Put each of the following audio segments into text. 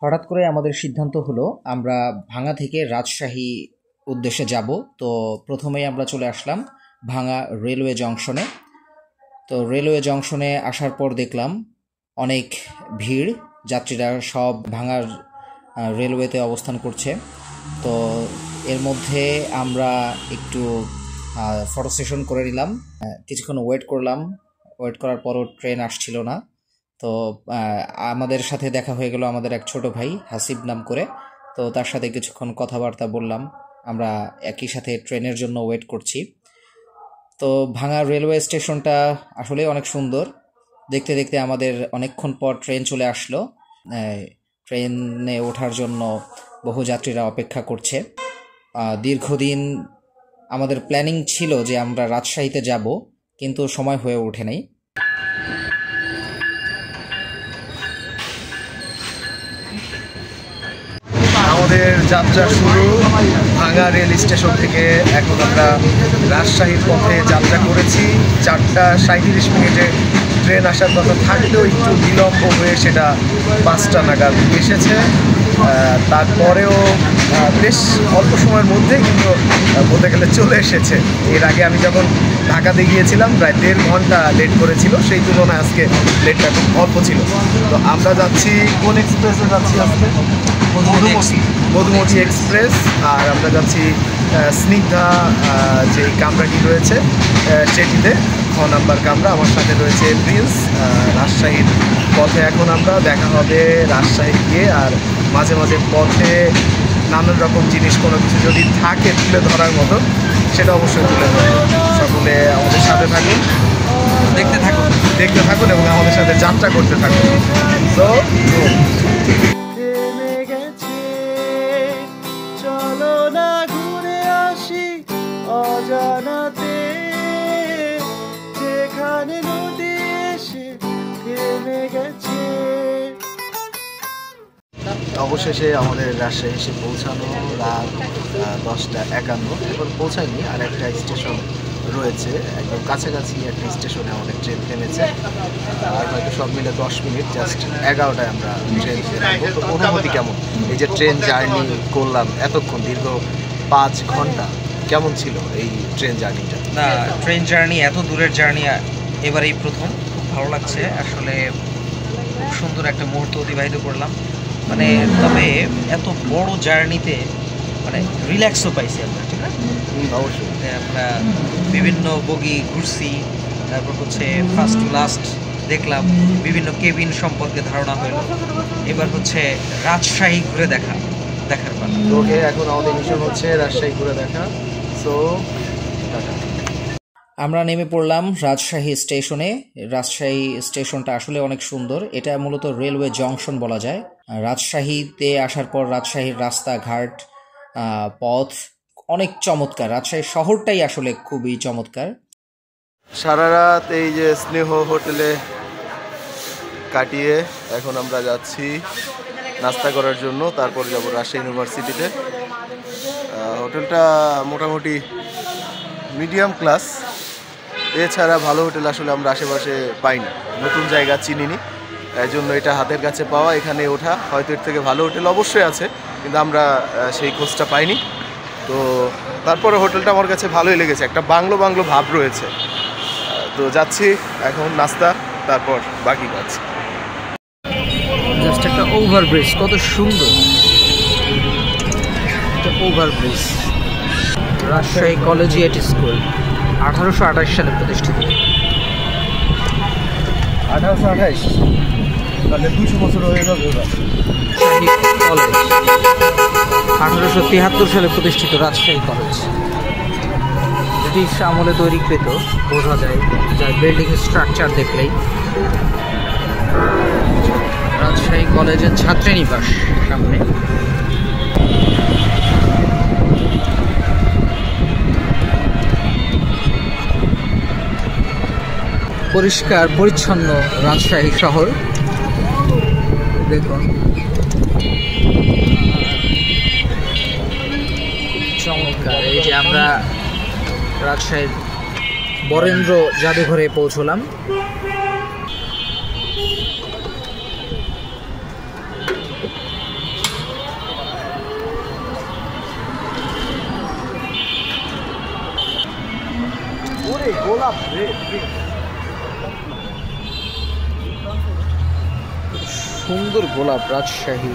হঠাৎ করে আমাদের সিদ্ধান্ত হলো আমরা ভাঙা থেকে রাজশাহী উদ্দেশ্যে যাব। তো প্রথমেই আমরা চলে আসলাম ভাঙা রেলওয়ে জংশনে। তো রেলওয়ে জংশনে আসার পর দেখলাম অনেক ভিড়, যাত্রীরা সব ভাঙার রেলওয়েতে অবস্থান করছে। তো এর মধ্যে আমরা একটু ফটো সেশন করে নিলাম, কিছুক্ষণ ওয়েট করলাম। ওয়েট করার পরও ট্রেন আসছিল না। তো আমাদের সাথে দেখা হয়ে গেল আমাদের এক ছোট ভাই হাসিব নাম করে। তো তার সাথে কিছুক্ষণ কথাবার্তা বললাম, আমরা একই সাথে ট্রেনের জন্য ওয়েট করছি। তো ভাঙা রেলওয়ে স্টেশনটা আসলে অনেক সুন্দর। দেখতে দেখতে আমাদের অনেকক্ষণ পর ট্রেন চলে আসলো। ট্রেনে ওঠার জন্য বহু যাত্রীরা অপেক্ষা করছে। দীর্ঘদিন আমাদের প্ল্যানিং ছিল যে আমরা রাজশাহীতে যাব, কিন্তু সময় হয়ে ওঠে নাই। আমাদের যাত্রা শুরু ভাঙা রেল স্টেশন থেকে। এখন আমরা রাজশাহীর পথে যাত্রা করেছি। 4টা 37 মিনিটে ট্রেন আসার কথা থাকলেও একটু বিলম্ব হয়ে সেটা 5টা নাগাদ এসেছে। তারপরেও বেশ অল্প সময়ের মধ্যে কিন্তু বলতে গেলে চলে এসেছে। এর আগে আমি যখন ঢাকাতে গিয়েছিলাম প্রায় 1.5 ঘন্টা লেট করেছিল, সেই তুলনায় আজকে লেটটা খুব অল্প ছিল। তো আমরা যাচ্ছি কোন এক্সপ্রেসে যাচ্ছি আজকে? মধুমতি এক্সপ্রেস। আর আমরা যাচ্ছি স্নিগ্ধা যে কামরাটি রয়েছে সেটিতে, 6 নাম্বার কামরা। আমার সাথে রয়েছে প্রিন্স। রাজশাহীর পথে এখন আমরা দেখা হবে রাজশাহী গিয়ে। আর মাঝে মাঝে পথে নানান রকম জিনিস কোনো কিছু যদি থাকে তুলে ধরার মতো, সেটা অবশ্যই তুলে ধরবো। সকলে আমাদের সাথে থাকুন, দেখতে থাকুন এবং আমাদের সাথে যাত্রা করতে থাকুন। তো চলো না ঘুরে আসি অজানাতে, যেখানে নদী এসে থেমে গেছে। অবশেষে আমাদের রাজশাহী এসে পৌঁছানো রাত 10:51। এখন পৌঁছায়নি, আর একটা স্টেশন রয়েছে একদম কাছাকাছি। একটা স্টেশনে আমাদের ট্রেন থেমেছে, আর হয়তো সব মিলে 10 মিনিট, জাস্ট 11টায় আমরা ট্রেন নামবো। তো অনুভূতি কেমন, এই যে ট্রেন জার্নি করলাম এতক্ষণ, দীর্ঘ 5 ঘন্টা, কেমন ছিল এই ট্রেন জার্নিটা? না, ট্রেন জার্নি, এত দূরের জার্নি এবারেই প্রথম। খুব ভালো লাগছে আসলে, খুব সুন্দর একটা মুহূর্ত অতিবাহিত করলাম। মানে তবে এত বড় জার্নিতে মানে রিল্যাক্সও পাইছি আমরা, ঠিক না? অবশ্যই আমরা বিভিন্ন বগি ঘুরছি, তারপর হচ্ছে ফার্স্ট টু লাস্ট দেখলাম, বিভিন্ন কেবিন সম্পর্কে ধারণা হলো। এবার হচ্ছে রাজশাহী ঘুরে দেখার পালা। তো এখন আমাদের মিশন হচ্ছে রাজশাহী ঘুরে দেখা। সো আমরা নেমে পড়লাম রাজশাহী স্টেশনে। রাজশাহী স্টেশনটা আসলে অনেক সুন্দর। এটা মূলত রেলওয়ে জংশন বলা যায়। রাজশাহীতে আসার পর রাজশাহীর রাস্তাঘাট, পথ অনেক চমৎকার। রাজশাহী শহরটাই আসলে খুবই চমৎকার। সারা রাত এই যে স্নেহ হোটেলে কাটিয়ে এখন আমরা যাচ্ছি নাস্তা করার জন্য, তারপর যাব রাজশাহী ইউনিভার্সিটিতে। হোটেলটা মোটামুটি মিডিয়াম ক্লাস, এছাড়া ভালো হোটেল আসলে আমরা আশেপাশে পাইনি, নতুন জায়গা চিনিনি, এই জন্য এটা হাতের কাছে পাওয়া, এখানে ওঠা। হয়তো এর থেকে ভালো হোটেল অবশ্যই আছে, কিন্তু আমরা সেই খোঁজটা পাইনি। তো তারপরে হোটেলটা আমার কাছে ভালোই লেগেছে, একটা বাংলো বাংলো ভাব রয়েছে। তো যাচ্ছি এখন নাস্তা, তারপর বাকি কাজ। জাস্ট একটা ওভারব্রিজ, কত সুন্দর একটা ওভারব্রিজ। রাজশাহী কলেজিয়েট স্কুল 1828 সালে প্রতিষ্ঠিত। 1828, তাহলে 200 বছর হয়ে যাবে। রাজশাহী কলেজ 1873 সালে প্রতিষ্ঠিত রাজশাহী কলেজ। ব্রিটিশ আমলে তৈরিকৃত, বোঝা যায় যার বিল্ডিং স্ট্রাকচার দেখলেই। রাজশাহী কলেজের ছাত্রীনিবাস সামনে। পরিষ্কার পরিচ্ছন্ন রাজশাহী শহর, দেখুন চমৎকার। এই যে আমরা রাজশাহীর বরেন্দ্র জাদুঘরে পৌঁছলাম। সুন্দর গোলাপ রাজশাহী।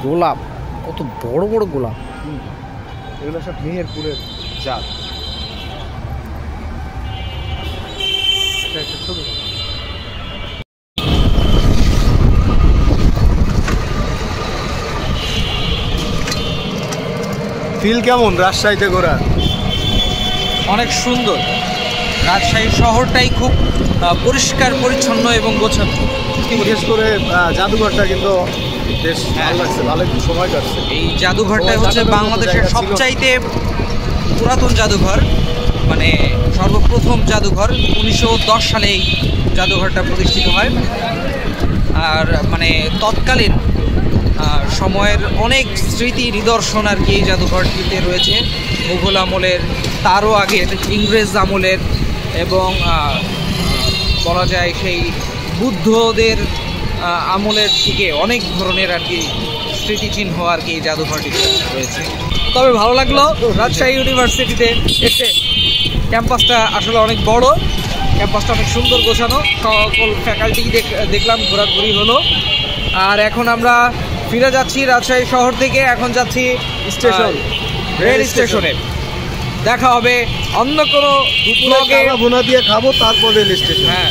গোলাপ কত বড় বড় গোলাপ, এগুলো সব মেহেরপুরের জাত। ফিল কেমন রাজশাহীতে ঘোরার? অনেক সুন্দর। রাজশাহী শহরটাই খুব পরিষ্কার পরিচ্ছন্ন এবং গোছানো। বিশেষ করে জাদুঘরটা কিন্তু বেশ ভালো লাগছে, ভালো একটু সময় কাটছে। এই জাদুঘরটাই হচ্ছে বাংলাদেশের সবচাইতে পুরাতন জাদুঘর, মানে সর্বপ্রথম জাদুঘর। 1910 সালে এই জাদুঘরটা প্রতিষ্ঠিত হয়। আর মানে তৎকালীন সময়ের অনেক স্মৃতি নিদর্শন আর কি এই জাদুঘরটিতে রয়েছে। মুঘল আমলের, তারও আগের ইংরেজ আমলের, এবং বলা যায় সেই বুদ্ধদের আমলের থেকে অনেক ধরনের আর কি স্মৃতিচিহ্ন আর কি এই জাদুঘরটিতে রয়েছে। তবে ভালো লাগলো রাজশাহী ইউনিভার্সিটিতে এসে। ক্যাম্পাসটা আসলে অনেক বড়, ক্যাম্পাসটা অনেক সুন্দর গোছানো, সকল ফ্যাকাল্টি দেখলাম, ঘোরাঘুরি হলো। আর এখন আমরা ফিরে যাচ্ছি রাজশাহী শহর থেকে, এখন যাচ্ছি স্টেশন, রেল স্টেশনে। দেখা হবে অন্য কোনো ব্লগে, ভুনা দিয়ে খাবো, তারপর রেল স্টেশন। হ্যাঁ,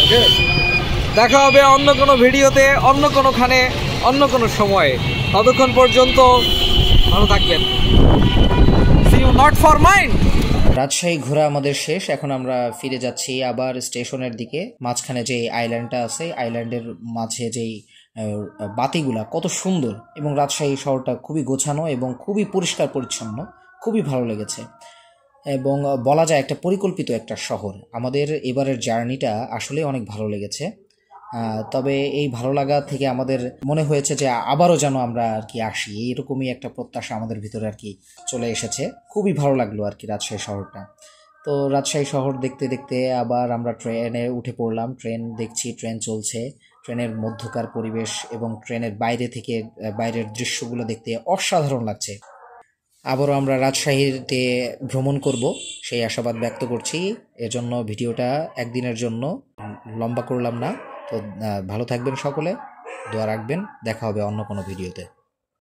দেখা হবে অন্য কোনো ভিডিওতে, অন্য কোনোখানে, অন্য কোনো সময়ে। ততক্ষণ পর্যন্ত ভালো থাকবেন। See you not for mine. Rajshahi ঘোরা আমাদের শেষ। এখন আমরা ফিরে যাচ্ছি আবার স্টেশনের দিকে। মাঝখানে যে আইল্যান্ডটা আছে, আইল্যান্ডের মাঝে যেই বাতিগুলা কত সুন্দর, এবং রাজশাহী শহরটা খুবই গোছানো এবং খুবই পরিষ্কার পরিচ্ছন্ন, খুবই ভালো লেগেছে। এবং বলা যায় একটা পরিকল্পিত একটা শহর। আমাদের এবারের জার্নিটা আসলে অনেক ভালো লেগেছে। তবে এই ভালো লাগা থেকে আমাদের মনে হয়েছে যে আবারও যেন আমরা আর কি আসি, এইরকমই একটা প্রত্যাশা আমাদের ভিতরে আর কি চলে এসেছে। খুবই ভালো লাগলো আর কি রাজশাহী শহরটা। তো রাজশাহী শহর দেখতে দেখতে আবার আমরা ট্রেনে উঠে পড়লাম। ট্রেন দেখছি, ট্রেন চলছে। ট্রেনের মধ্যকার পরিবেশ এবং ট্রেনের বাইরে থেকে বাইরের দৃশ্যগুলো দেখতে অসাধারণ লাগছে। আবারও আমরা রাজশাহীতে ভ্রমণ করব সেই আশাবাদ ব্যক্ত করছি। এজন্য ভিডিওটা একদিনের জন্য লম্বা করলাম না। তো ভালো থাকবেন সকলে, দোয়া রাখবেন। দেখা হবে অন্য কোনো ভিডিওতে।